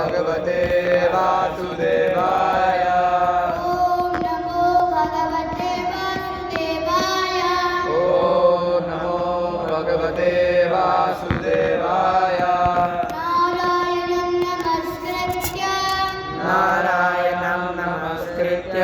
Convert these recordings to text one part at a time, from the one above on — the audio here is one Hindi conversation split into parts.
भगवते वासुदेवाय। ओम नमो भगवते वासुदेवाय। ओम नमो भगवते वासुदेवाय। नारायणं नमस्कृत्य नारायणं नमस्कृत्य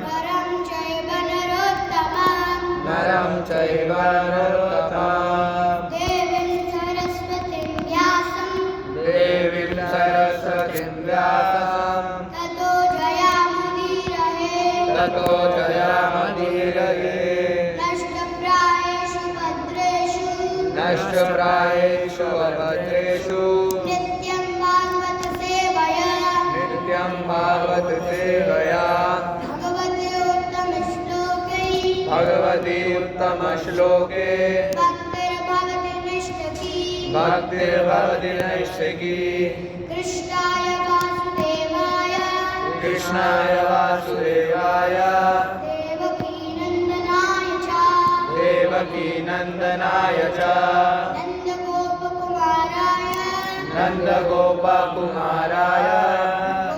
नरं चैव नरोत्तमं नरं चैव नरोत्तमं देवीं सरस्वतीं व्यासं देवीं सरस्वतीं व्यासं ततो जयामुदीरये ततो जयामदीरये। नष्टप्रायेषु भद्रेषु नष्टप्रायेषु अभद्रेषु नित्यं भागवत सेवया नित्यं भागवत सेवया भगवते उत्तमश्लोके भगवती उत्तमश्लोके भक्तिर्भवति निष्ठकी भक्तिर्भवति नैष्ठिकी। कृष्णाय वासुदेवाय कृष्णाय वासुदेवाय देवकीनन्दनाय च देवकीनन्दनाय च नन्दगोपकुमाराय नन्दगोपकुमाराय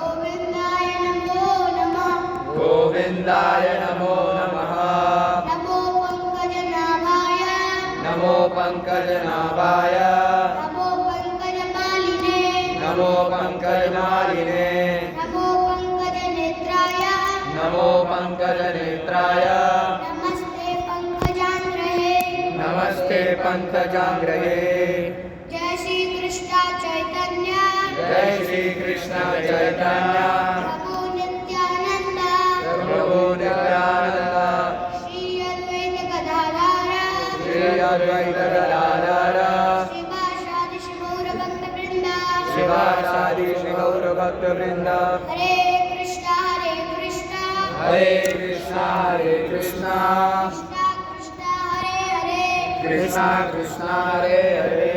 गोविन्दाय नमो नमः। गोविन्दाय नमो नमः। नमो पङ्कजनाभाय नमो पङ्कजनाभाय नमो पङ्कजमालिने नमो पङ्कजमालिने नमो पङ्कजनेत्राय नमो पङ्कजनेत्राय नमस्ते पङ्कजाङ्ग्रहे। नमस्ते पङ्कजाङ्ग्रहे। जय श्री कृष्ण चैतन्य जय श्री कृष्ण चैतन्य प्रभु नित्यानंद प्रभु नित्यानंद श्री अद्वैत गदाधर श्री अद्वैत गदाधर श्रीवासादि गौर भक्त वृंद शिवासादि गौर भक्त वृंद। हरे कृष्ण हरे कृष्ण हरे कृष्ण हरे कृष्ण कृष्ण कृष्ण हरे हरे कृष्ण कृष्ण हरे हरे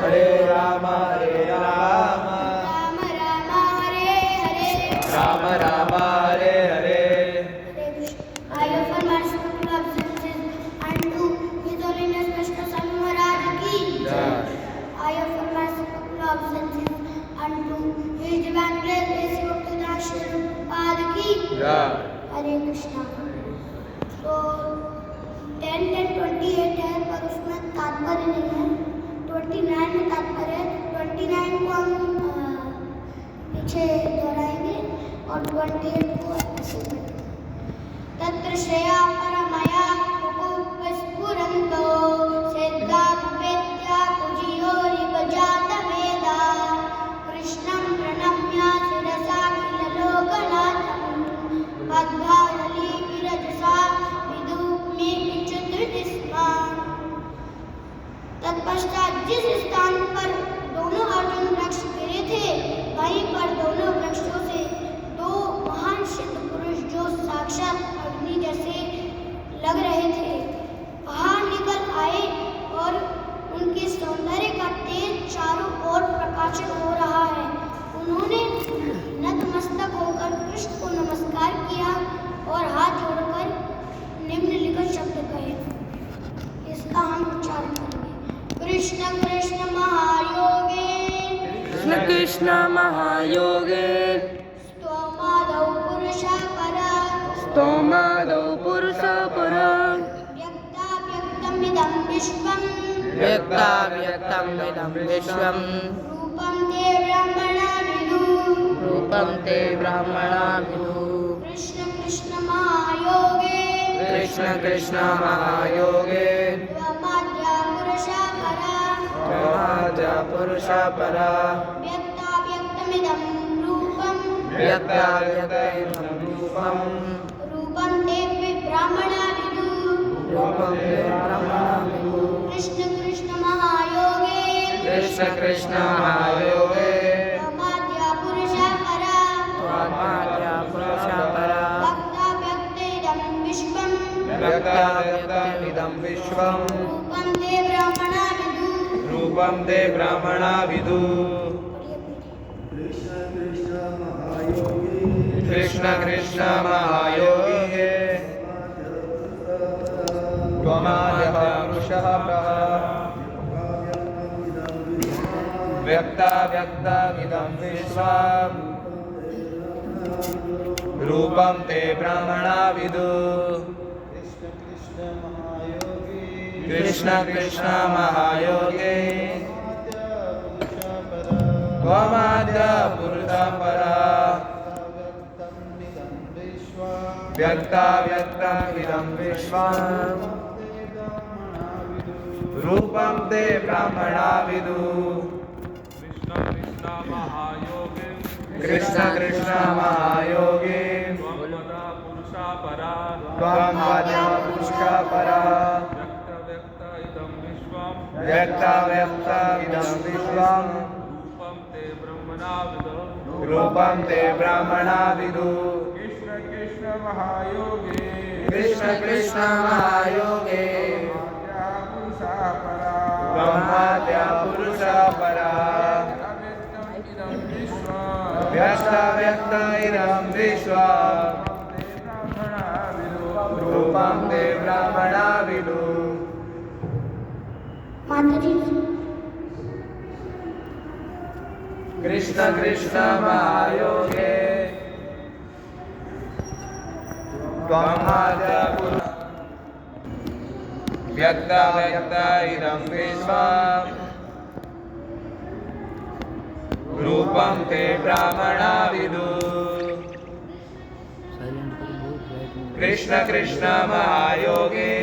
हरे राम हरे Ram Ram Ram Hare Hare Ram Ram Hare Hare. I offer my respectful obeisances unto His Holiness Krishna Swami Maharaj ki. I offer my respectful obeisances unto His Divine Grace A.C. Bhaktivedanta Sri Prabhupada ki. Hare Krishna. तो 10 and 28 है पर उसमें तात्पर्य नहीं है। 29 में तात्पर्य है। 29 को हम पीछे दोहराएंगे और 28 को ऐसे तत्र श्रेया परमया उपस्फुरन्तो सिद्धापेत्या कुजियोरिवजातवेदा कृष्णं प्रणम्य शिरसा किललोकनाथं मद्भावली विरजसा विदुमे विचित्रति स्म। तत्पश्चात जिस स्थान पर दोनों अर्जुन वृक्ष गिरे थे वहीं पर दोनों वृक्षों से दो महान सिद्ध पुरुष जो साक्षात अग्नि जैसे लग रहे थे बाहर निकल आए और उनके सौंदर्य का तेज चारों ओर प्रकाशित हो रहा है। उन्होंने नतमस्तक होकर कृष्ण को नमस्कार किया और हाथ जोड़कर निम्नलिखित शब्द कहे। इसका हम उच्चारण करेंगे। कृष्ण कृष्ण महायोगे कृष्ण कृष्ण महायोगे स्तोमादौ पुरुषा परा स्तोमादौ पुरुषा परा व्यक्ताव्यक्तमिदं विश्वं व्यक्ताव्यक्तमिदं विश्वं रूपं ते ब्रह्मणा विदुः। रूपं ते ब्रह्मणा विदुः। कृष्ण कृष्ण महायोगे कृष्ण कृष्ण महायोगे त्वमाद्या पुरुषा परा त्वमाद्या पुरुषा परा व्यक्ताव्यक्तमिदं रूपं व्यक्ताव्यक्तमिदं रूपं रूपं ते ब्रह्मणा विदुः। रूपं ते ब्रह्मणा विदुः। कृष्ण कृष्ण महायोगे कृष्ण कृष्ण महायोगे त्वमाद्या पुरुषा परा त्वमाद्या पुरुषा परा व्यक्ताव्यक्तमिदं विश्वं व्यक्ताव्यक्तमिदं विश्वं रूपं ते ब्रह्मणा विदुः। रूपं ते ब्रह्मणा विदुः। कृष्ण कृष्ण महायोगे त्वमाद्या पुरुषः परः व्यक्ताव्यक्तमिदं विश्वम् रूपं ते ब्रह्मणा विदु कृष्ण कृष्ण महायोगे त्वमाद्य पुरुषः परा व्यक्ताव्यक्तमिदं विश्वम् रूपं ते ब्रह्मणा विदु कृष्ण कृष्ण महायोगे त्वमाद्य पुरुषः परा व्यक्ताव्यक्तमिदं विश्वम् रूपं ते ब्रह्मणा विदु कृष्ण कृष्ण महायोगे ब्रह्माद्य पुरुषः परा व्यक्ताव्यक्तमिदं विश्वम् रूपं ते ब्रह्मणा विदु माताजी कृष्ण कृष्ण महायोगे त्वमाद्य पुरुषः व्यक्ताव्यक्तमिदं विश्वम् रूपं ते ब्रह्मणा विदु कृष्ण कृष्ण महायोगे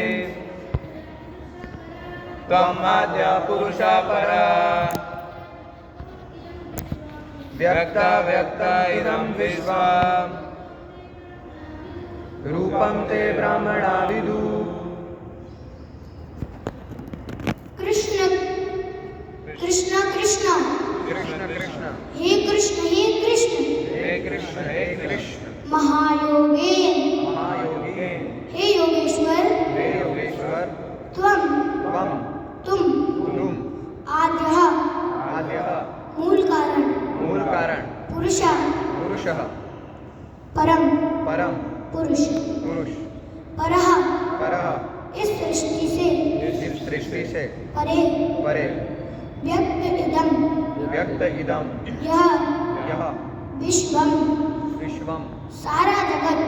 त्वमाद्य पुरुषः परा व्यक्ताव्यक्तमिदं विश्वम् रूपं ते ब्रह्मणा विदु कृष्ण कृष्ण कृष्ण कृष्ण कृष्ण हे कृष्ण हे कृष्ण हे कृष्ण हे कृष्ण महायोगे महायोगे हे योगेश्वर हे योगेश्वर त्वं त्वं तुम तुम आद्यः आद्यः मूल कारण पुरुषः परम परम पुरुष पुरुष परः परः इस सृष्टि से इस सृष्टि से परे परे व्यक्त इदम व्यक्त इदं यह यह विश्वम विश्वं सारा जगत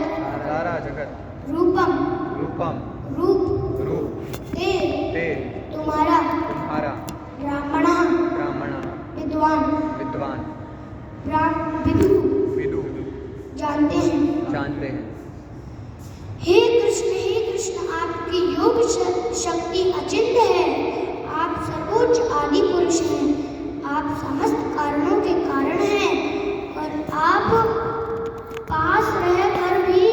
सारा जगत रूपम रूपम रूप रूप ते ते तुम्हारा तुम्हारा ब्राह्मणः ब्राह्मण विद्वान विद्वान विदु विदु जानते हैं। जानते हैं। हे कृष्ण आपकी योग शक्ति अचिंत्य है। आप सर्वोच्च आदि पुरुष हैं। आप समस्त कारणों के कारण हैं और आप पास रहकर भी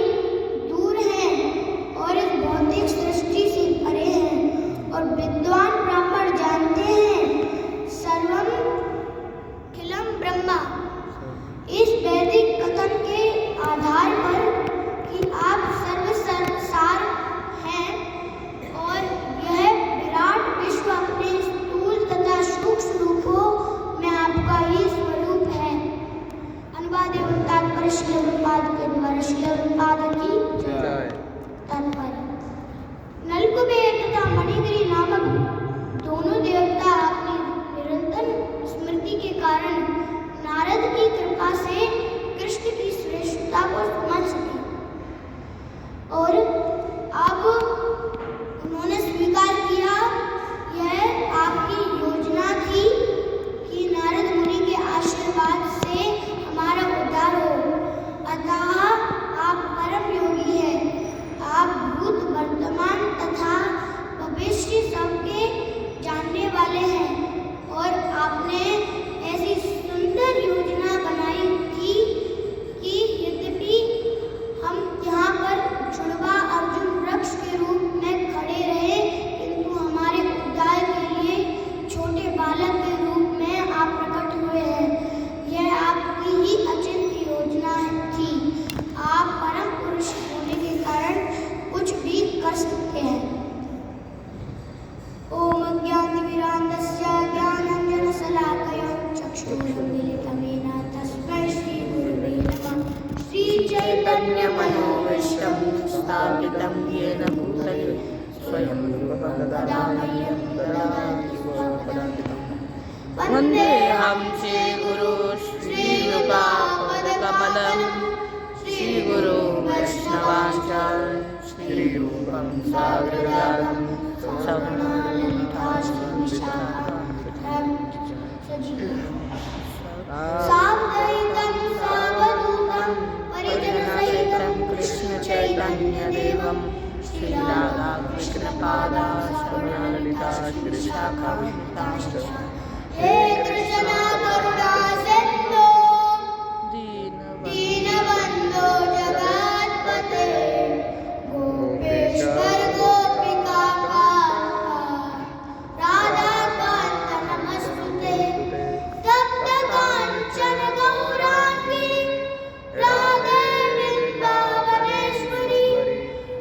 दूर हैं और इस भौतिक सृष्टि से परे हैं और विद्वान ब्राह्मण जानते हैं सर्वम खिलम ब्रह्मा। इस वैदिक कथन के आधार पर कि आप सर्वसार हैं और यह विराट विश्व अपने स्थूल तथा सूक्ष्म रूपों में आपका ही स्वरूप है। अनुवाद एवं तात्पर्य श्री प्रभुपाद के द्वारा श्री प्रभुपाद की जय। तात्पर्य नलकुबेर तथा मणिगिरी नामक दोनों देवता अपनी निरंतर स्मृति के कारण नारद की कृपा से कृष्ण की श्रेष्ठता को समझ सके और अब उन्होंने स्वीकार किया यह आपकी योजना थी कि नारद मुनि के आशीर्वाद से हमारा उद्धार हो। अतः आप परम योगी हैं। आप भूत वर्तमान तथा भविष्य सबके जानने वाले हैं और आपने ऐसी सुंदर योजना बनाई थी कि यद्यपि हम यहाँ पर जुड़वा अर्जुन वृक्ष के रूप में खड़े रहे किंतु हमारे उद्धार के लिए छोटे बालक के रूप में आप प्रकट हुए हैं। यह आपकी ही अचिंत्य योजना थी। आप परम पुरुष होने के कारण कुछ भी कर सकते हैं। ओम ज्ञानतिमिरान्धस्य ज्ञानाञ्जनशलाकया चक्षुरुन्मीलितं येन तस्मै श्रीगुरुवे नमः। श्रीचैतन्यमनोभीष्टं स्थापितं येन भूतले स्वयं कदा मह्यं ददाति स्वपदान्तिकम्। वन्देऽहं श्रीगुरु श्रीयुतापदकमलं श्रीगुरु वैष्णवांश्च श्रीरूपं साग्रजातं सावधूतं सावधूतं परिजनसहितं कृष्णचैतन्यदेवं श्रीराधा कृष्णपादा श्रवणललिता श्रीशाखान्विताश्च हे कृष्ण करुणा सिन्धो दीनबन्धो जगत्पते गोपेश्वर गोपिका राधाकान्त नमस्तुते तप्त काञ्चन गौराङ्गी राधे वृन्दावनेश्वरी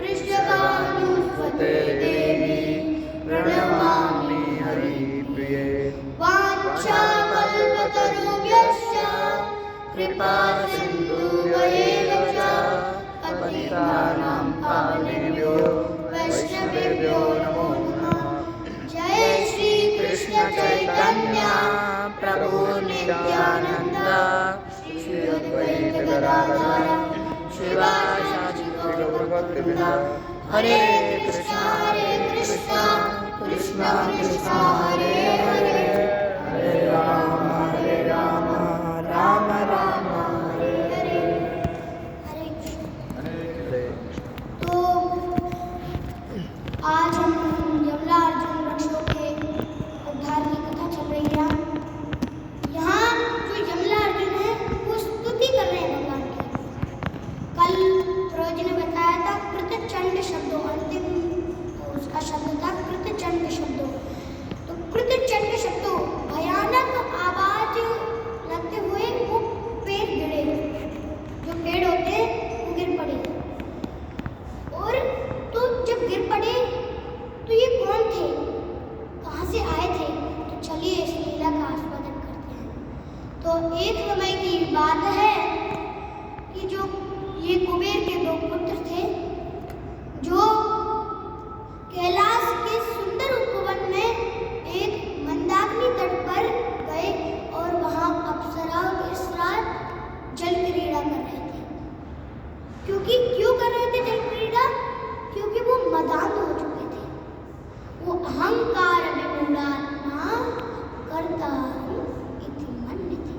वृषभानुसुते देवी प्रणमामि हरिप्रिये वाञ्छाकल्पतरुभ्यश्च कृपासिन्धुभ्येव च पतितानां पावनेभ्यो वैष्णवेभ्यो नमो नमः। जय श्री कृष्ण चैतन्य प्रभु नित्यानंद श्री अद्वैत गदाधर शिवासादि गौरभक्तवृंद हरे कृष्णा कृष्णा कृष्णा हरे हरे हरे राम राम राम हरे हरे। हरे कृष्ण। हरे तो आज हम यमला अर्जुन वृक्षों के उद्धार की कथा चल रही है। यहाँ जो यमला अर्जुन है वो स्तुति कर रहे हैं भगवान की। कल रोज ने बताया था कृतचंड शब्दों, अंतिम उसका शब्द था कृतचंड शब्दों। तो कृतचंड शब्दों भयानक आवाज लगते हुए वो पेड़ गिरे, जो पेड़ होते वो गिर पड़े। और तो जब गिर पड़े तो ये कौन थे, कहाँ से आए थे? तो चलिए इस लीला का आस्वादन करते हैं। तो एक समय की बात है कि जो ये कुबेर के दो पुत्र थे जो कैलाश के सुंदर उपवन में एक मंदाकिनी तट पर गए और वहाँ अप्सराओं के साथ जल क्रीड़ा कर रहे थे। क्यों कर रहे थे जल क्रीड़ा? क्योंकि वो मदान हो चुके थे। वो अहंकार विमूढ़ात्मा कर्तारं इति मन्यते।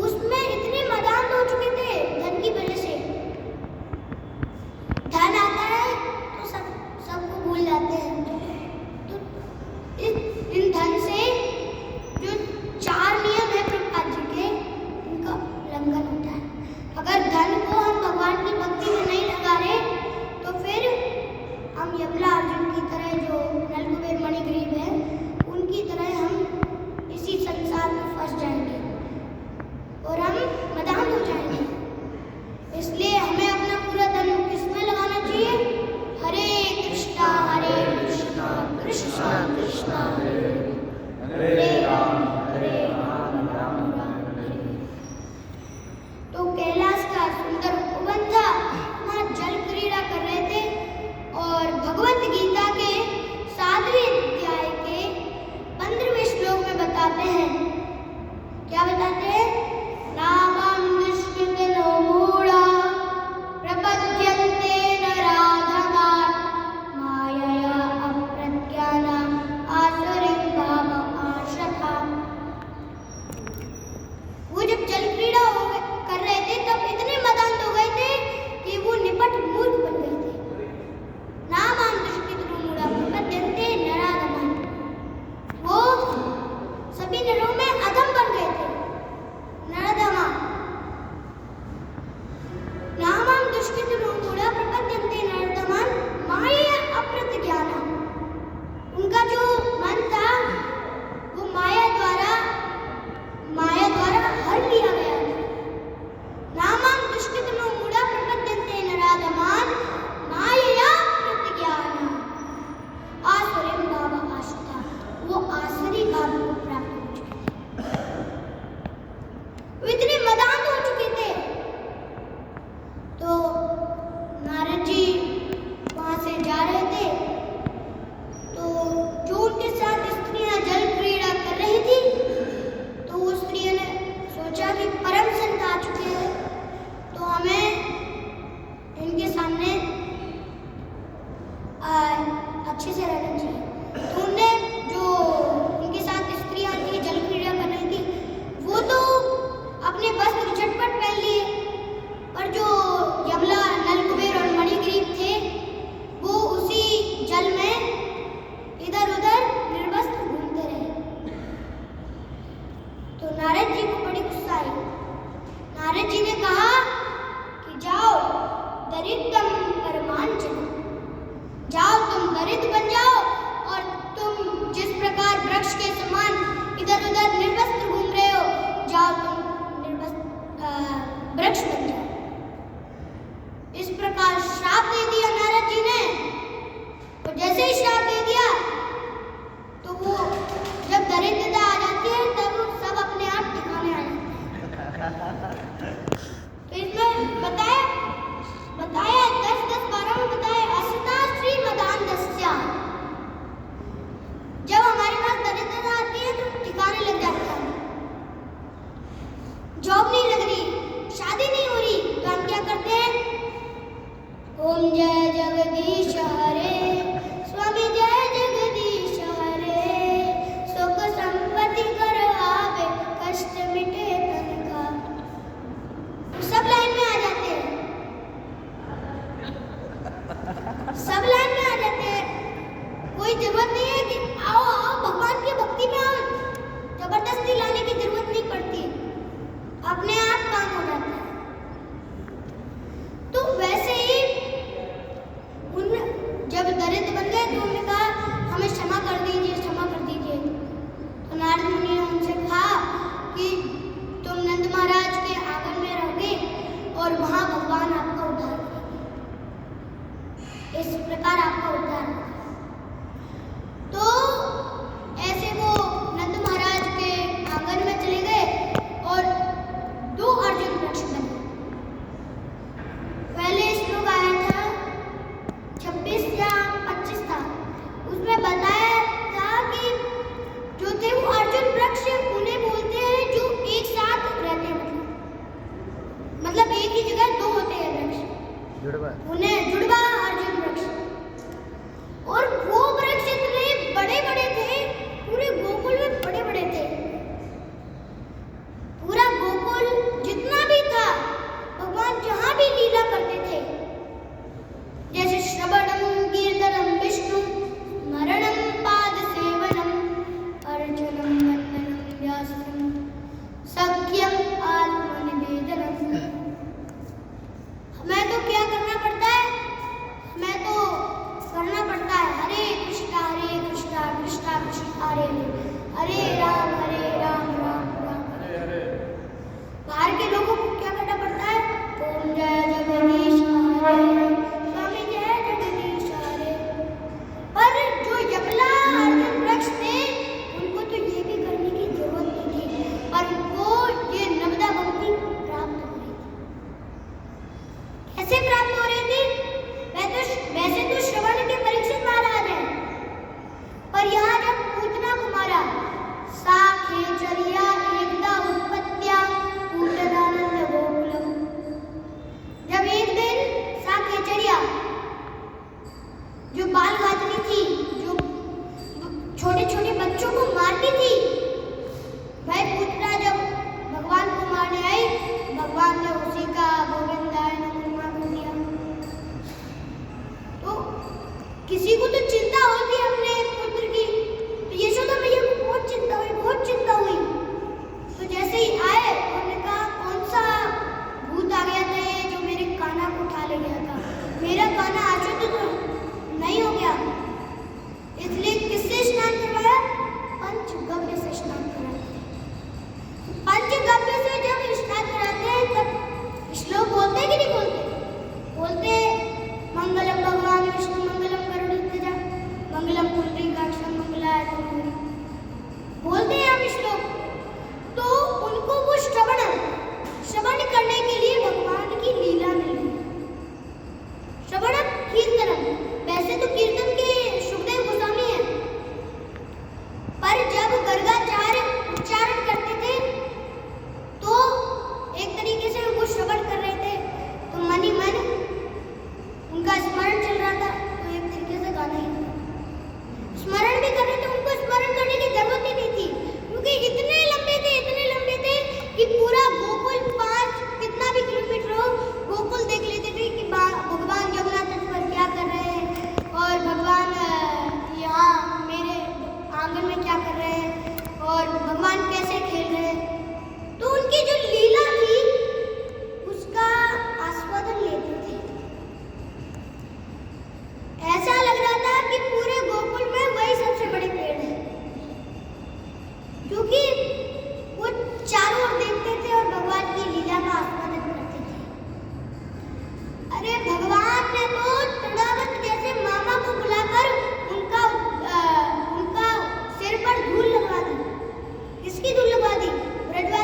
उसमें इतने मदान हो चुके थे धन की वजह से। धन आता है तो सबको भूल जाते हैं। तो इन धन से जो 4 नियम है प्रभुपाद जी के, इनका उल्लंघन होता है। अगर धन को हम भगवान की भक्ति में नहीं लगा रहे तो फिर हम यमला अर्जुन की तरह, जो नलकुबेर मणिग्रीव है, उनकी तरह हम इसी संसार में फंस जाएंगे और हम मदान हो जाएंगे। इसलिए हमें अपना पूरा धन किसमें लगाना चाहिए? हरे कृष्णा कृष्णा कृष्णा हरे राम राम राम हरे। तो कैलाश का सुंदर उपवन था, वहाँ जल क्रीड़ा कर रहे थे। और भगवत गीता के 7वें अध्याय के 15वें श्लोक में बताते हैं, क्या बताते हैं? नामं दुष्कृतिनो मूढा प्रपद्यन्ते नराधमान् मायया अप्रज्ञानाम् आसुरीं भावमाश्रताम्। वो जब जल क्रीड़ा कर रहे थे तब इतने मदान्त हो गए थे कि वो निपट मूर्ख बन गए थे। नामं दुष्कृतिनो मूढा प्रपद्यन्ते नराधमान्, वो सभी नरों में अधम बन गए थे। नरधमा नामं दुष्कृतिनो मूढा प्रपद्यन्ते नराधमान् मायया अप्रज्ञानाम्। उनका जो मन था वो माया द्वारा हर लिया गया था। नामं दुष्कृतिनो मूढा प्रपद्यन्ते नराधमान् मायया अप्रज्ञानाम् आसुरीं भावमाश्रिताः। वो आसुरी भाव को प्राप्त हो चुके थे। नारद जी को बड़ी गुस्सा आई। नारद जी ने कहा कि जाओ दरिद्रम परमांचन, जाओ तुम दरिद्र बन जाओ और तुम जिस प्रकार वृक्ष के समान इधर उधर निर्वस्त्र घूम रहे हो, जाओ तुम वृक्ष बन जाओ। इस प्रकार श्राप दे दिया नारद जी ने। और जैसे ही श्राप दे दिया तो वो जब दरिद्रता आ जाती है तब सब अपने आप ठिकाने आ जाते हैं। तो इसमें बताया 10-10-12 में बताया असता श्री मदान दस्या। जब हमारे पास दरिद्रता आती है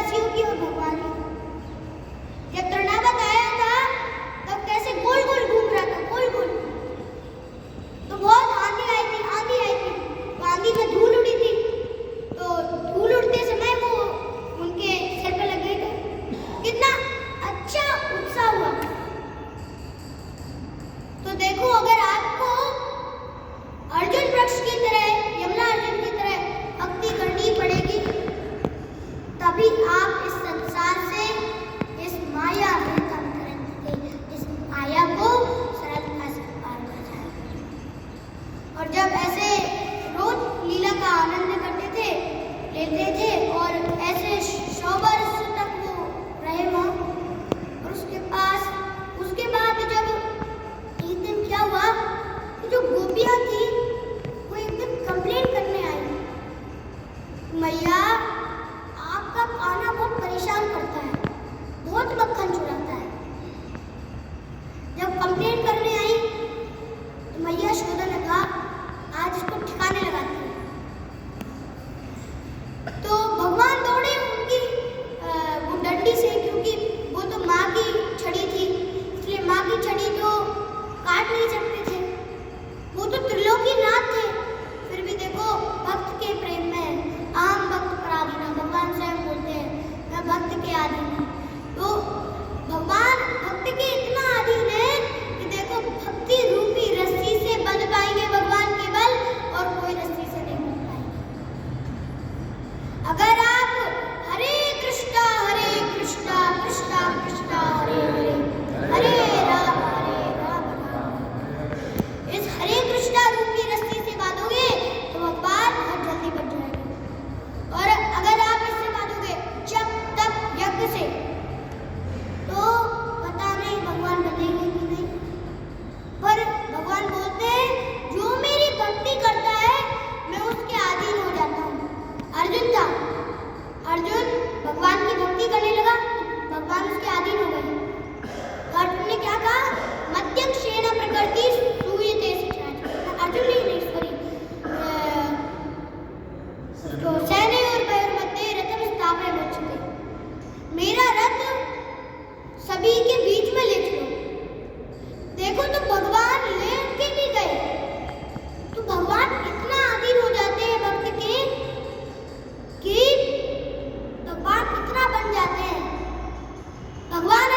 ब्रजवासियों की और भगवान की। जब तृणावत आया था तब कैसे गोल गोल घूम रहा था, गोल गोल। तो बहुत आंधी आई थी, आंधी आई थी, तो आंधी में धूल उड़ी थी, तो धूल उड़ते समय वो उनके सिर पे लग गई थी। कितना अच्छा उत्साह हुआ। तो देखो, अगर आपको अर्जुन वृक्ष की तरह, यमुना अर्जुन की तरह भक्ति करनी पड़ेगी, तभी आप इस संसार से, इस माया में कम करेंगे, इस माया को सरलता से पार कर जाएंगे। और जब ऐसे रोज लीला का आनंद करते थे, लेते थे, और ऐसे 100 वर्ष तक वो रहे वहाँ। और उसके बाद जब एक दिन क्या हुआ कि जो गोपियाँ थी वो एक दिन कंप्लेंट करने आई, मैया आपका खाना बहुत परेशान करता है, बहुत मक्खन चुराता है। जब कंप्लेंट करने आई तो मैया यशोदा ने कहा आज इसको ठिकाने लगाती हूँ। तो भगवान दौड़े उनकी वो डंडी से, क्योंकि वो तो माँ की छड़ी थी, इसलिए माँ की छड़ी तो काट नहीं सकते थे, वो तो त्रिलोकीनाथ थे। फिर भी देखो, भक्त के प्रेम में आम भक्त पराधीन, भगवान स्वयं बोलते हैं मैं भक्त के अधीन हूँ। तो भगवान भक्त के इतना अधीन है कि देखो, भक्ति रूपी रस्सी से बंध पाएंगे भगवान केवल, और कोई रस्सी से नहीं बंध पाएंगे। अगर आप हरे कृष्णा कृष्णा कृष्णा हरे हरे, हरे राम इस हरे कृष्णा रूपी रस्सी से बांधोगे तो भगवान बहुत जल्दी बन जाएंगे। और अगर आप इससे बांधोगे जब तक यज्ञ से, तो पता नहीं भगवान बनेंगे कि नहीं। पर भगवान बोलते हैं जो मेरी भक्ति करता है मैं उसके अधीन हो जाता हूँ। अर्जुन भगवान की भक्ति करने लगा, भगवान उसके अधीन हो गए। अर्जुन ने क्या कहा, मध्यम श्रेण प्रकृति सूयते शिक्षाच। अर्जुन नहीं, सॉरी, तो सैन्य और पैर मध्य रथम स्थापय मुच्यते, मेरा रथ सभी के बीच में ले चलो। देखो, तो भगवान लेके भी गए, तो भगवान इतना अधीन हो जाते हैं भक्त के कि भगवान इतना बन जाते हैं, भगवान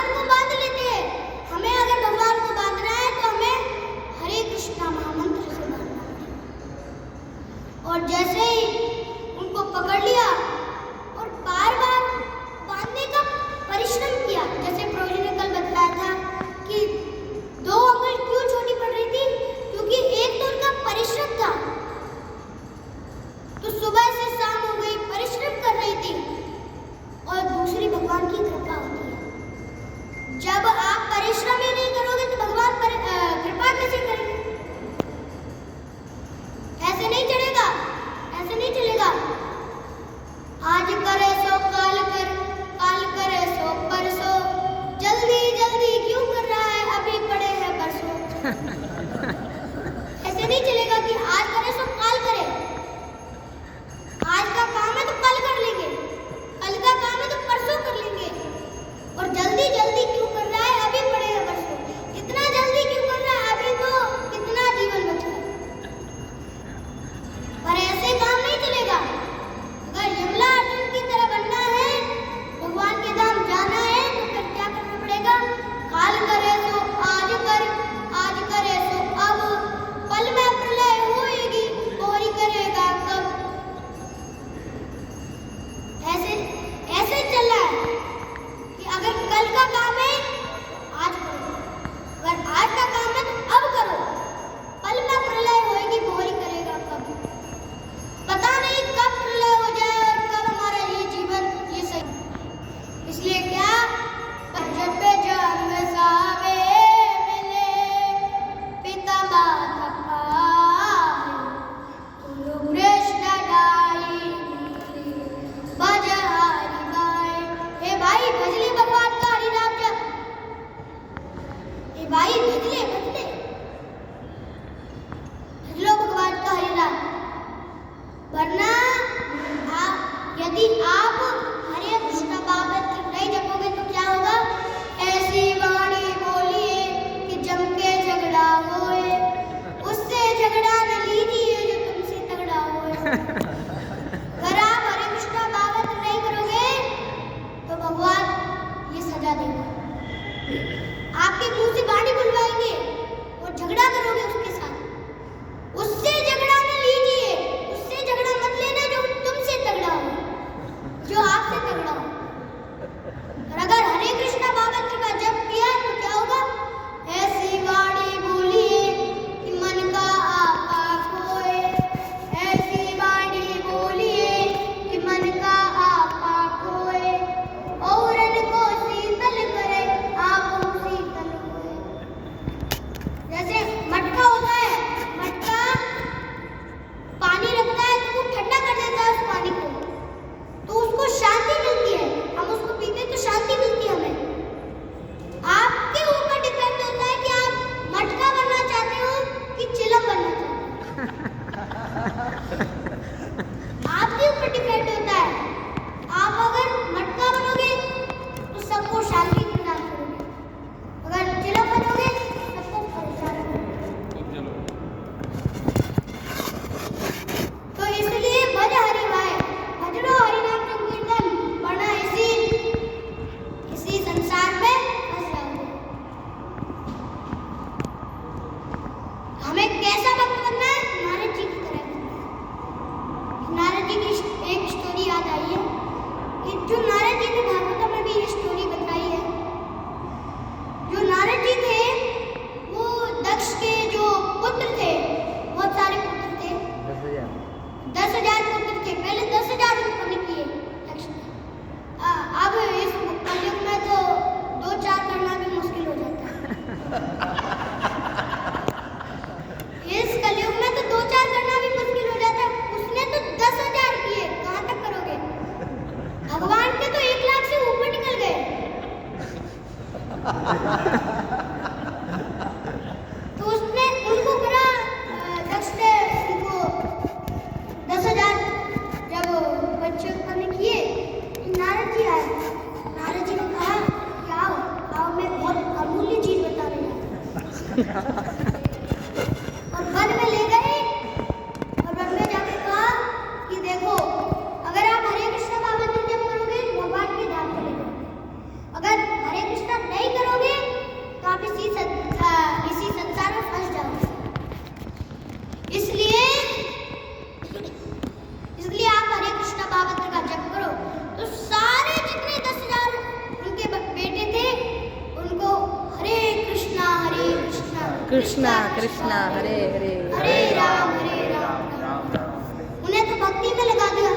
कृष्णा कृष्णा हरे हरे हरे राम राम राम हरे। उन्हें तो भक्ति में लगा दिया।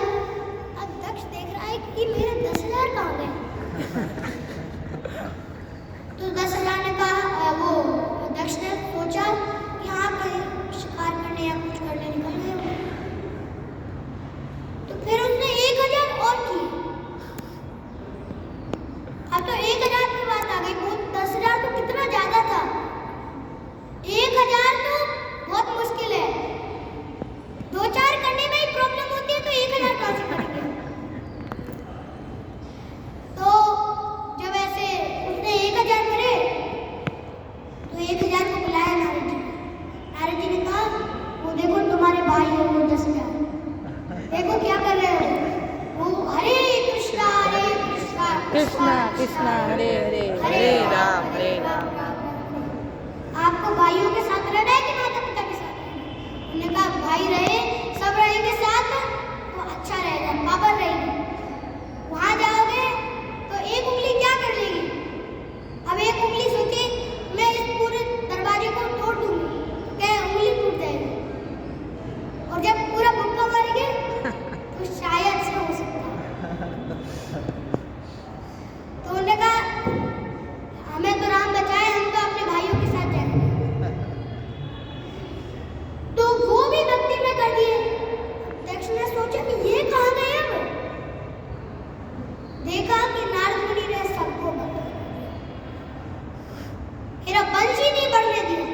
अब दक्ष देख रहा है कि मेरे 10,000 कहाँ गए। तो 10,000 ने कहा, वो दक्ष ने सोचा कि हाँ कहीं शिकार करने या कुछ करने निकल गए होंगे। तो फिर उसने 1,000 और किए। अब तो 1,000 की बात आ गई, वो 10,000 तो कितना ज्यादा था। 1,000 तो बहुत मुश्किल है, 2-4 करने में ही प्रॉब्लम होती है, तो 1,000 कहाँ से करेंगे। तो जब ऐसे उसने 1,000 करे तो 1,000 को बुलाया नारद जी ने। नारद जी ने कहा, वो देखो तुम्हारे भाई है वो 10,000, देखो क्या कर रहे हो। वो हरे कृष्णा कृष्णा कृष्णा हरे हरे हरे राम आपको भाइयों के साथ रहना है कि माता पिता के साथ रहना है? उन्होंने कहा भाई रहे, सब रहेंगे साथ तो अच्छा रहेगा, पावर रहेगी। वहां जाओगे तो एक उंगली क्या कर लेगी। अब एक उंगली सोची मैं इस पूरे दरवाजे को तोड़ दूंगी, क्या उंगली टूट जाएगी। और जब पूरा मुक्का मारेंगे तो शायद से हो सकता है। तो उन्होंने कहा हमें तो राम बचाए, हम तो अपने भाइयों के साथ जाएंगे। तो वो भी भक्ति में कर दिए। दक्ष ने सोचा कि ये कहाँ गए। अब देखा कि नारद मुनि ने सबको बंद कर दिया, मेरा वंश ही नहीं बढ़ने दिया।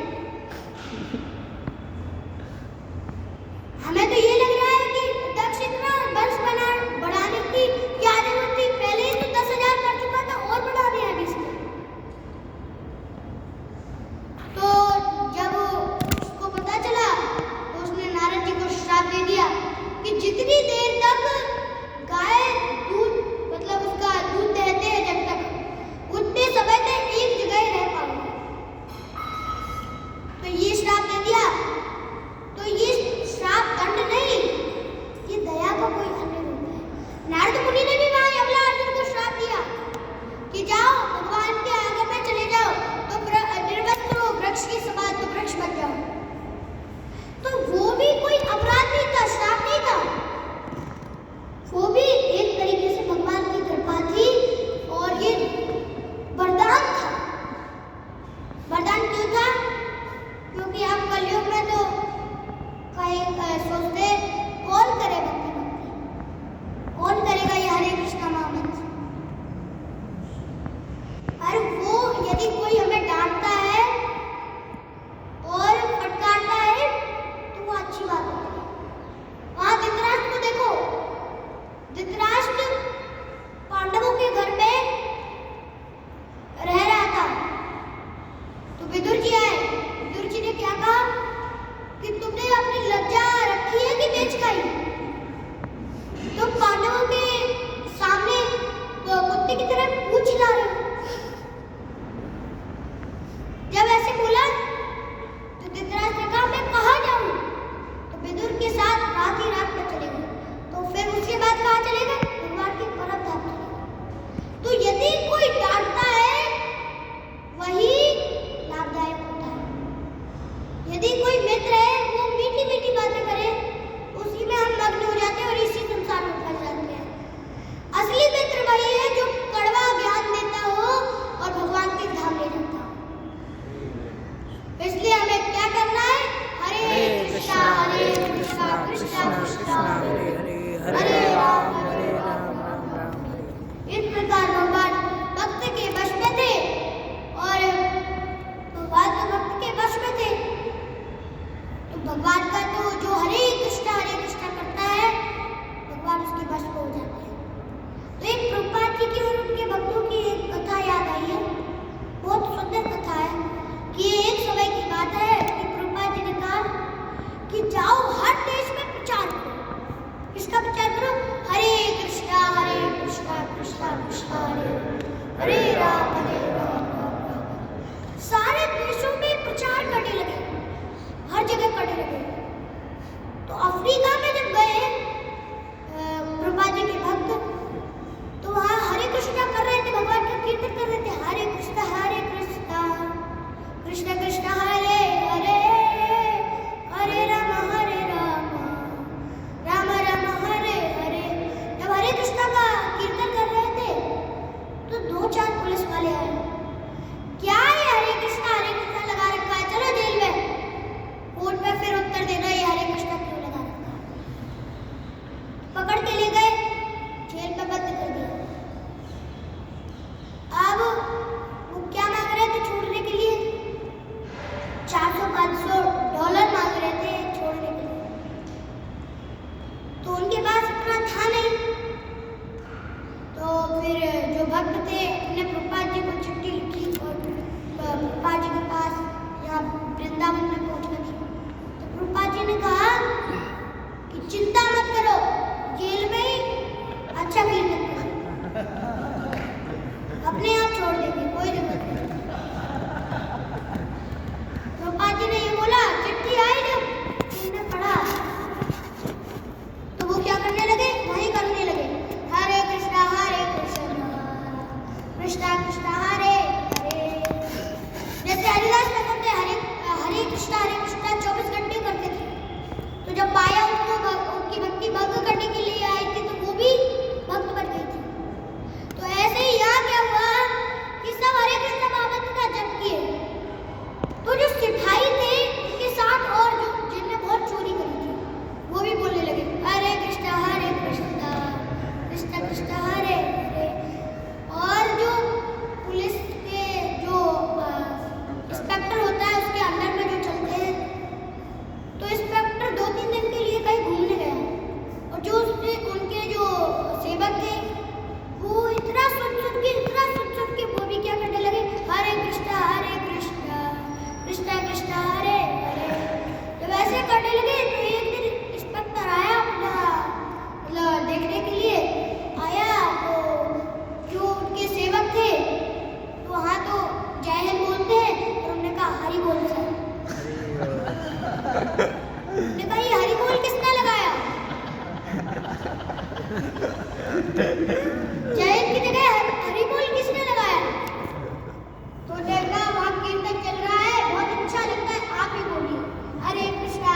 हमें तो ये लग रहा है कि दक्ष इतना वंश बढ़ाने की क्या जरूरत थी, पहले ही तो 10,000 कर चुका था और बढ़ा दिया अभी से। तो जब उसको पता चला तो उसने नारद जी को श्राप दे दिया कि जितनी देर तक गाय दूध मतलब उसका दूध दे फिर जो भक्त थे उन्होंने प्रभुपाद जी को चिट्ठी लिखी और प्रभुपाद जी के पास यहाँ वृंदावन में पहुँच गई। तो प्रभुपाद जी ने कहा कि चिंता मत करो, जेल में ही अच्छा फील मत करो, अपने आप छोड़ देंगे, कोई जरूरत नहीं। प्रभुपाद जी ने ये बोला, चिट्ठी आई जब उन्होंने पढ़ा तो वो क्या करने लगे, वही करने लगे, हरे कृष्णा कृष्णा कृष्णा हरे हरे। जैसे हरिदास कहते हरे हरे कृष्णा 24 घंटे करते थे। तो जब पाया उनको उनकी भक्ति भंग करने के लिए आई थी तो वो भी भक्त बन गई थी। तो ऐसे ही यहाँ क्या हुआ कि सब हरे कृष्णा महामंत्र का जप किए। तो जो सिपाही थे उनके साथ और जो जिनने बहुत चोरी करी थी वो भी बोलने लगे, हरे कृष्णा कृष्णा कृष्णा हरे हरे। और जो पुलिस के जो इंस्पेक्टर होता है उसके अंदर में जो चलते हैं, तो इंस्पेक्टर 2-3 दिन के लिए कहीं घूमने गया और जो उनके जो सेवक थे वो इतना सुन के वो भी क्या करने लगे, हरे कृष्णा कृष्णा कृष्णा हरे हरे। जब ऐसे करने लगे तो एक दिन इंस्पेक्टर आया अपना मतलब देखने के लिए आया, तो जो उनके सेवक थे तो वहाँ तो जय हिंद बोलते हैं और उन्होंने कहा हरि बोल सर। उन्होंने कहा ये हरि बोल किसने लगाया, जय हिंद की जगह हरि बोल किसने लगाया। तो देखा वहाँ कीर्तन चल रहा है, बहुत अच्छा लगता है, आप ही बोलिए हरे कृष्णा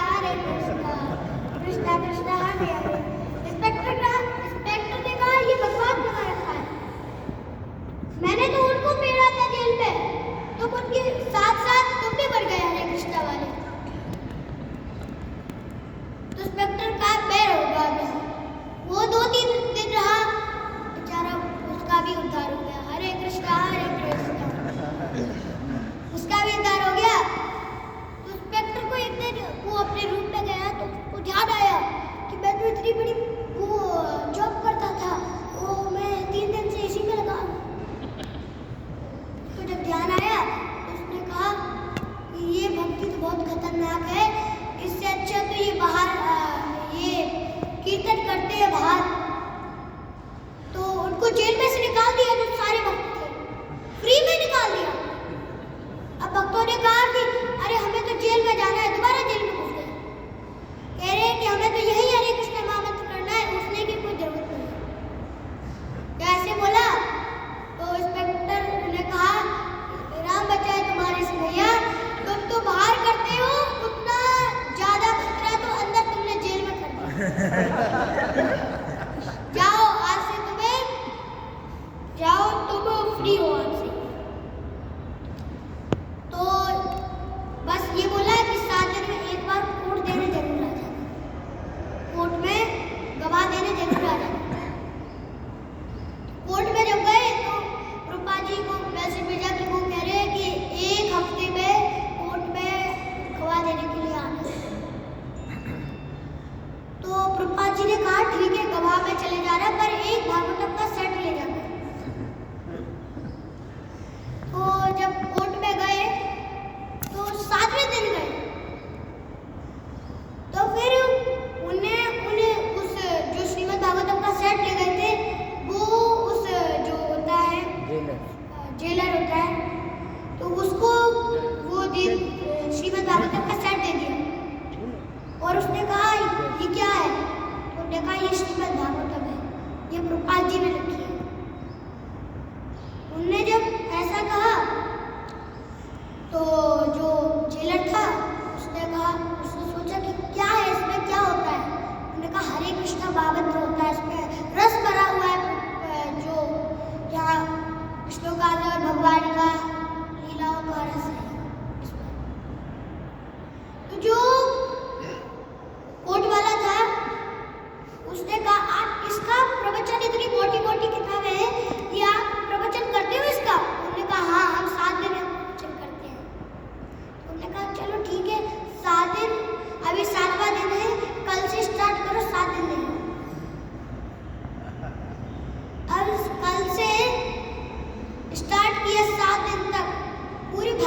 कृष्णा कृष्णा हरे हरे। इंस्पेक्टर ने कहा ये बकवास लगा रखा है, मैंने तो उनको पेड़ा था जेल में, तो उनके साथ साथ तुम भी बढ़ गए हरे कृष्णा वाले। तो इंस्पेक्टर का पैर हो गया, वो 2-3 दिन रहा, बेचारा उसका भी उद्धार हो गया, हरे कृष्णा उसका भी उद्धार हो गया। तो इंस्पेक्टर को एक दिन वो अपने रूम में गया तो उसको ध्यान आया कि मैं तो इतनी बड़ी वो जॉब करता था, वो मैं 3 दिन से इसी में लगा। तो जब ध्यान आया तो उसने कहा कि ये भक्ति तो बहुत खतरनाक है, इससे अच्छा तो ये बाहर ये कीर्तन करते हैं बाहर। तो उनको जेल में से निकाल दिया, जो सारे भक्त थे फ्री में निकाल दिया। अब भक्तों ने कहा कि अरे हमें तो जेल में जाना है, दोबारा जेल में घुस गए, कह रहे हैं कि हमें तो यही हरे कृष्णा महामंत्र करना है, घुसने की कोई जरूरत नहीं है। ऐसे बोला तो इंस्पेक्टर ने कहा राम बचाए तुम्हारे से भैया, तुम तो बाहर करते हो उतना ज्यादा खतरा तो अंदर तुमने जेल में कर दिया। जाओ आज से तुम फ्री हो आज से। तो बस ये बोला कि 7 दिन में एक बार कोर्ट देने जरूर आ जाना, कोर्ट में गवाह देने जरूर आ जाना। कोर्ट में जब गए तो प्रभुपाद जी को मैसेज भेजा कि वो कह रहे हैं कि 1 हफ्ते में कोर्ट में गवाह देने के लिए आना है। तो प्रभुपाद जी ने कहा ठीक है, गवाह में चले जा रहा है, पर एक भागवतम का सेट ले जाना।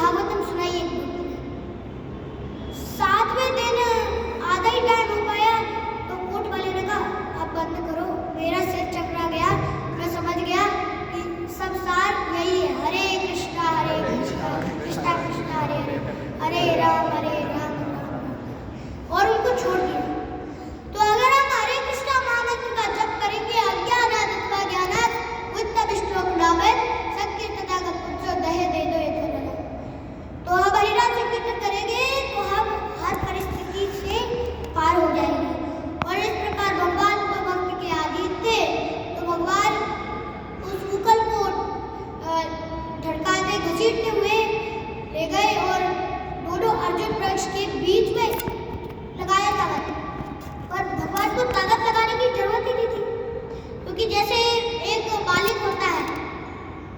भागवतम सुनाई एक भक्त ने। 7वें दिन आधा ही टाइम हो पाया तो कोर्ट वाले ने कहा आप बंद करो, मेरा सिर चकरा गया, मैं समझ गया कि सब सार यही है, हरे कृष्णा कृष्णा कृष्णा हरे हरे, हरे राम राम राम, और उनको छोड़ दिया। तो अगर हम हरे कृष्णा महामंत्र का जप करेंगे, अज्ञानात् अथवा ज्ञानात् उत्तम संकीर्तनागत पुत्रो दहे दे दो ये धोना, तो हम हरिनाम संकीर्तन करेंगे तो हम हर परिस्थिति से पार हो जाएंगे। और इस प्रकार भगवान तो भक्त के आदि थे, तो भगवान उस उकल को धड़काते घसीटते हुए ले गए और दोनों अर्जुन वृक्ष के बीच में लगाया ताकत। पर भगवान को ताकत लगाने की जरूरत ही नहीं थी, क्योंकि जैसे एक मालिक होता है,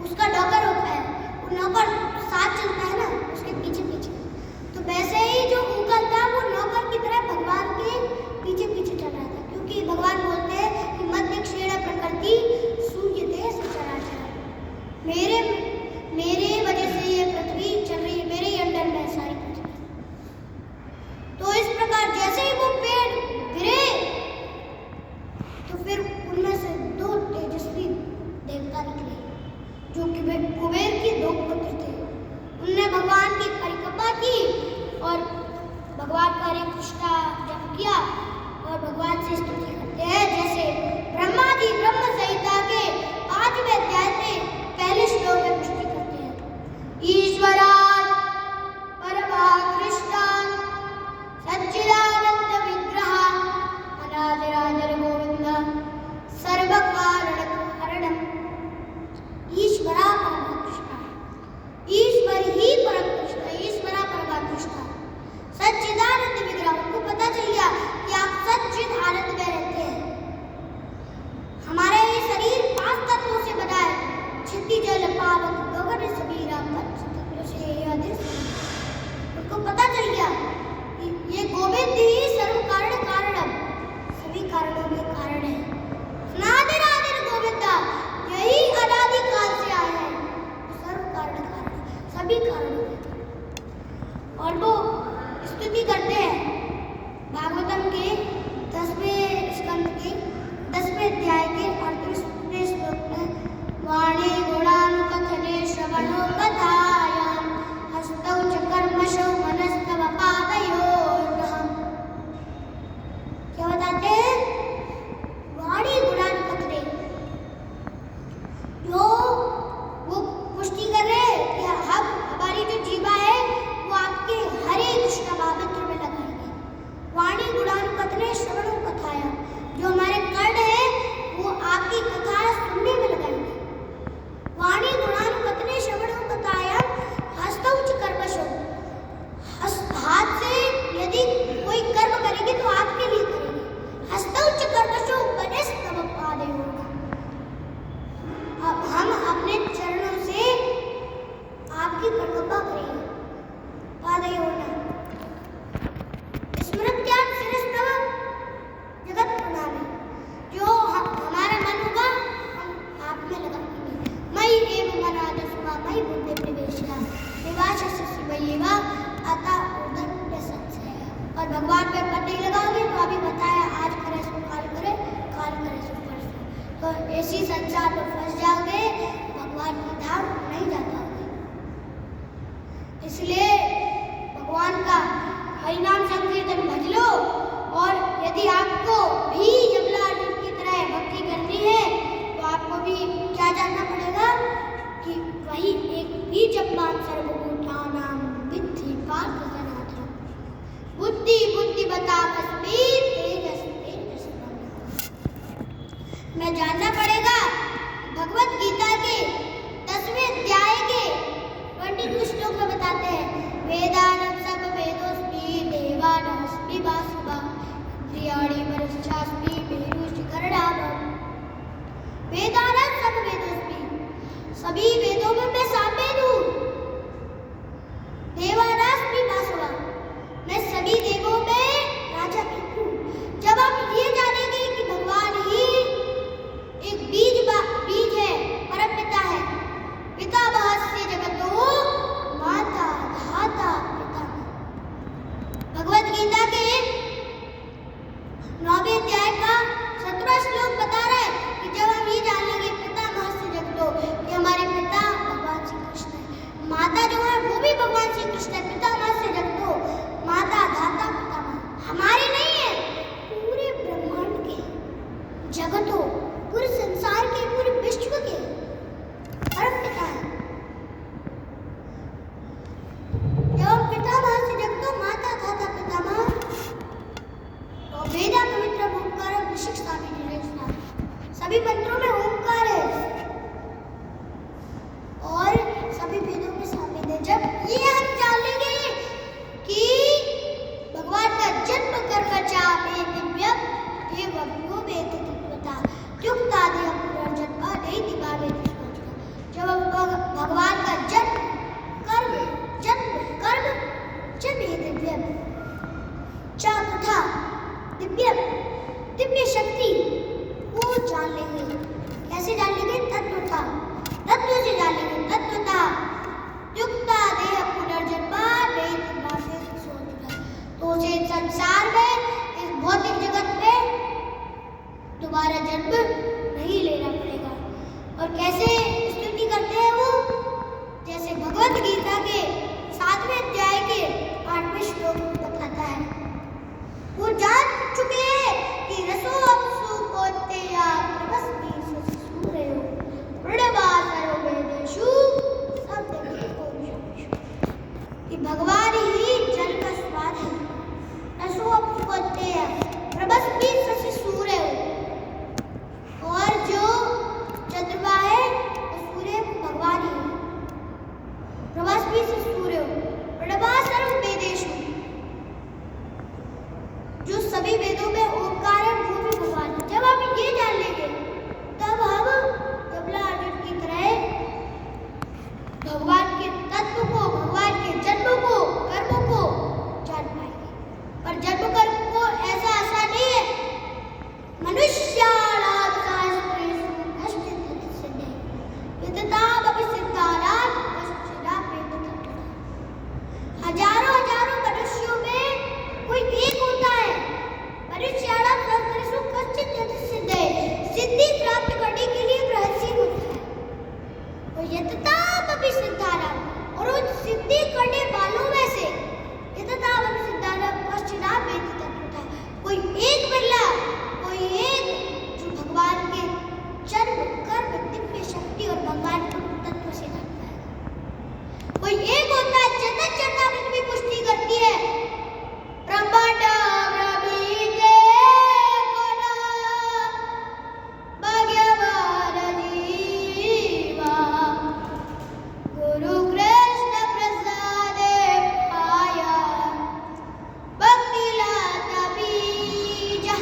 उसका नौकर होता है, वो नौकर साथ चलता है ना उसके पीछे पीछे, तो वैसे ही जो उकल था वो नौकर की तरह भगवान के पीछे पीछे चल रहा था। क्योंकि भगवान बोलते हैं कि मध्य क्षीण प्रकृति सूर्य देह सचराचर, मेरे वजह से ये पृथ्वी चल रही है, मेरे ही अंडर में सारी पृथ्वी। तो इस प्रकार जैसे ही वो पेड़ गिरे तो फिर उनमें से 2 तेजस्वी देवता निकले, जो कि वे कुबेर के 2 पुत्र थे। उनने भगवान की परिक्रमा की और भगवान का हरे कृष्णा जप किया और भगवान से स्तुति करते हैं। जैसे ब्रह्मा जी ब्रह्म संहिता के 5वें अध्याय में पहले श्लोक में पुष्टि करते हैं, ईश्वरात् परमात् कृष्णात् सच्चिदानंद विग्रह अनादिराजर गोविंद सर्वकारणहरणम्। ईश्वरा परम कृष्ण, ईश्वर ही परम कृष्ण, ईश्वरा परम कृष्ण सच्चिदानंद विग्रह। उनको पता चल गया कि आप सच्चिद आनंद में रहते हैं। हमारा ये शरीर 5 तत्वों से बना है, क्षिति जल पावक गगन सबीरा पंच से आदेश। उनको पता चल गया कि ये गोविंद ही सर्व कारण कारणम, सभी कारणों के कारण है। अनादिरादिर गोविंदा, यही अनादि काल से आया है, सर्व कारण कारण, सभी कारणों के। और वो स्तुति करते हैं भागवतम के 10वें स्कंद के 10वें अध्याय के 38वें श्लोक में, वाणी गुणानुकथने श्रवणो कथायां हस्तौ च कर्मशो मनस्तव पादयोर्नः। क्या बताते हैं? वाणी गुणानुकथने, जो वो पुष्टि कर रहे हैं कि हम हमारी जो जीवा है वो आपके हरे कृष्ण महामंत्र में लगाएंगे। वाणी गुणानुकथने श्रवणो कथायां, जो हमारे कर्ण है वो आपकी कथा सुनने में लगाएंगे। वाणी गुणानुकथने श्रवणो कथायां हस्तौ च कर्मशो, हाथ से यदि कोई कर्म करेंगे तो आपके लिए करेंगे। हस्तौ च कर्मशो मनस्तव पादयोर्नः, अब हम अपने चरणों से आपकी परिक्रमा करेंगे। पादयोर्नः स्मृत्यात् शिरस्तव जगत प्रणामी, जो हमारा मन होगा हम आप में लगा देंगे। मयि एव मनादस्मा मयि बुद्धि प्रवेशः निवासस्य शिवयेव अतः उदण्ड संशयः। और भगवान पे मन नहीं लगाओगे तो अभी बताया, आज करे सो काल करे, काल करे सो परसों, तो ऐसी संसार में फंस जाओगे, भगवान की धाम नहीं जा पाओगे। इसलिए भगवान का हरिनाम संकीर्तन भज लो। और यदि आपको भी यमला अर्जुन की तरह भक्ति करनी है तो आपको भी क्या जानना पड़ेगा कि वही एक भी जपमान सर्वभूतानां विद्धि पार्थ जनार्दन, बुद्धि बुद्धि बता कस्मी तेजस तेजस में जानना पड़ेगा। भगवत गीता के 10वें अध्याय के 22 श्लोक में बताते हैं, वेदानं सब वेदोस्मि देवानास्मि वासुदेवा इंद्रियाणि मनश्चास्मि मेरुशिखरणाभम्। वेदानं सब वेदोस्मि, सभी वेदों में मैं सामवेद हूँ। देवानास्मि वासुदेवा, मैं सभी देवों में राजा हूँ। जब आप ये जानेंगे कि भगवान ही एक बीज है, परम पिता है, पिता महस्य जगतो माता पृथ्वी से सूर्य प्रणवा सर्व वेदेषु। जो सभी वेदों में ओंकार है वो भी भगवान है। जब आप ये जान लेंगे तब हम कमला अर्जुन की तरह भगवान के तत्व को, भगवान के जन्म को, कर्मों को जान पाएंगे। पर जन्म कर्म को ऐसा आसान नहीं है। मनुष्याणां सहस्रेषु कश्चित् सिद्धे विदतामपि सिद्धानां कश्चिदाप्येति तत्त्वतः। हजारों हजारों मनुष्यों में कोई एक होता है। मनुष्याणां सहस्रेषु कश्चित् सिद्धे, सिद्धि प्राप्त करने के लिए प्रयत्नशील होता है। और यततामपि सिद्धानां, और उन सिद्धि करने वालों में से यततामपि सिद्धानां कश्चिदाप्येति तत्त्वतः, कोई एक बिरला, कोई एक जो भगवान के जन्म कर्म दिव्य शक्ति और भगवान के तत्व से जानता है। कोई एक होता है जगत चर्चा पृथ्वी पुष्टि करती है। ब्रह्मांड ब्रह्मीते कोना भगवान जीवा गुरु कृष्ण प्रसादे पाया भक्ति लाता बीजा।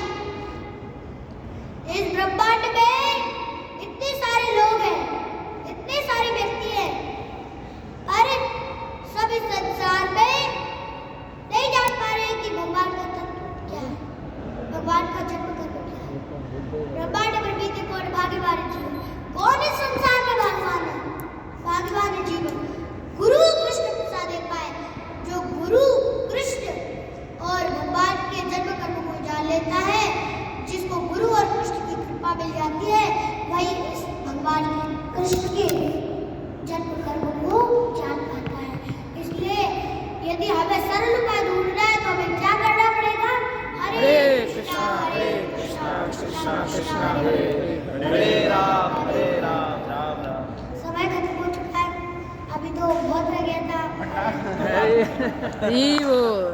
इस ब्रह्मांड में इतने सारे लोग हैं, इतने सारे व्यक्ति हैं, पर सब इस संसार में नहीं जान पा रहे कि भगवान का तत्व क्या है, भगवान का जन्म कर्म क्या है। ब्रह्मांड ब्रह्मीते कौन भाग्यवान जीवन, कौन इस संसार में भाग्यवान है? भाग्यवान जीवन गुरु कृष्ण प्रसादे पाए, जो गुरु कृष्ण और भगवान के जन्म कर्म को जान लेता है, जिसको गुरु और कृष्ण की कृपा मिल जाती है, वही इस भगवान कृष्ण के जन्म कर्म को जान पाता है। इसलिए यदि हमें सरल उपाय ढूंढना है तो हमें क्या करना पड़ेगा? हरे कृष्णा कृष्णा कृष्णा हरे हरे राम राम राम। समय खत्म हो चुका है, अभी तो बहुत रह गया था। हरे बोल।